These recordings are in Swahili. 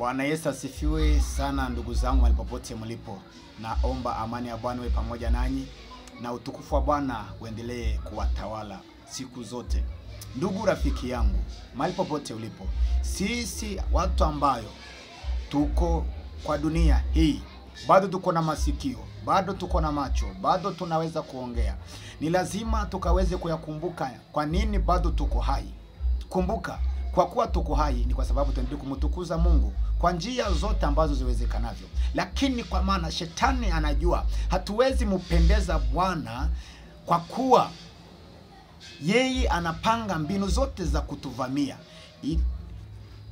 Bwana Yesu asifiwe sana ndugu zangu mahali popote mlipo. Naomba amani ya Bwana iwe pamoja nanyi na utukufu wa Bwana uendelee kuwatawala siku zote. Ndugu rafiki yangu, mahali popote ulipo, sisi watu ambayo tuko kwa dunia hii, bado tuko na masikio, bado tuko na macho, bado tunaweza kuongea. Ni lazima tukaweze kuyakumbuka kwa nini bado tuko hai. Kumbuka, kwa kuwa tuko hai ni kwa sababu tunaendelea kumtukuza Mungu kwa njia zote ambazo ziwezekanavyo. Lakini kwa maana shetani anajua hatuwezi mpendeza Bwana, kwa kuwa yeye anapanga mbinu zote za kutuvamia.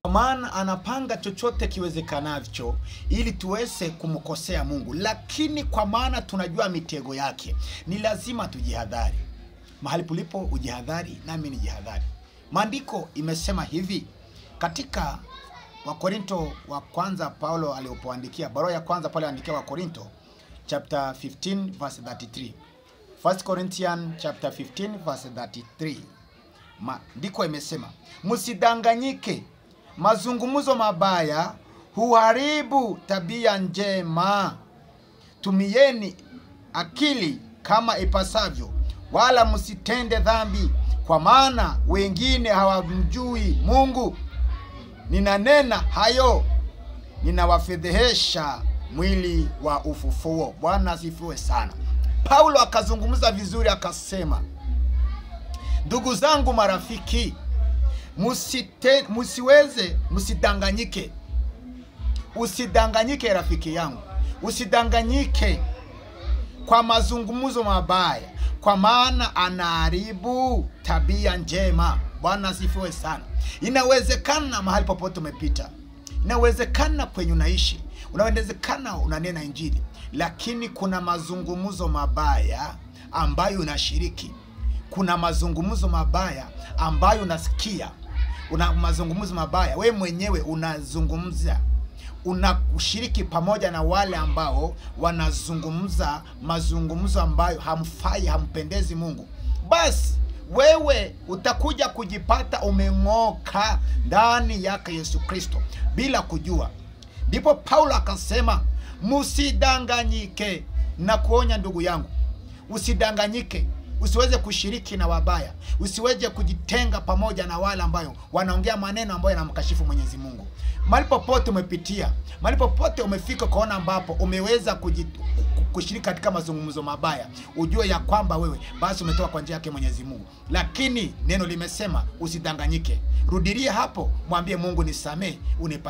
Kwa maana anapanga chochote kiwezekanavyo ili tuweze kumkosea Mungu. Lakini kwa maana tunajua mitego yake, ni lazima tujihadhari. Mahali pulipo ujihadhari, nami nijihadhari. Maandiko imesema hivi katika Wakorinto wa kwanza, Paulo alipoandikia barua ya kwanza pale andikia Wakorinto chapter 15 verse 33. 1 Corinthians chapter 15 verse 33. Maandiko imesema, msidanganyike, mazungumzo mabaya huharibu tabia njema. Tumieni akili kama ipasavyo, wala msitende dhambi, kwa maana wengine hawamjui Mungu. Ninanena hayo, ninawafedhehesha mwili wa ufufuo. Bwana asifiwe sana. Paulo akazungumza vizuri akasema, ndugu zangu marafiki, msidanganyike. Usidanganyike rafiki yangu. Usidanganyike kwa mazungumzo mabaya, kwa maana anaharibu tabia njema. Bwana asifiwe sana. Inawezekana mahali popote umepita, inawezekana kwenye unaishi, unawezekana unanena injili, lakini kuna mazungumzo mabaya ambayo unashiriki. Kuna mazungumzo mabaya ambayo unasikia. Una mazungumzo mabaya wewe mwenyewe unazungumza, unakushiriki pamoja na wale ambao wanazungumza mazungumzo ambayo hamfai, hampendezi Mungu. Basi wewe utakuja kujipata umeng'oka ndani yake Yesu Kristo bila kujua. Ndipo Paulo akasema, msidanganyike. Na kuonya ndugu yangu, usidanganyike. Usiweze kushiriki na wabaya, usiweze kujitenga pamoja na wale ambao wanaongea maneno ambayo yanamkashifu Mwenyezi Mungu. Mahali popote umepitia, mahali popote umefika kuona ambapo umeweza kushiriki katika mazungumzo mabaya, ujue ya kwamba wewe basi umetoka kwa njia yake Mwenyezi Mungu. Lakini neno limesema usidanganyike. Rudilia hapo, mwambie Mungu nisamee, unipatie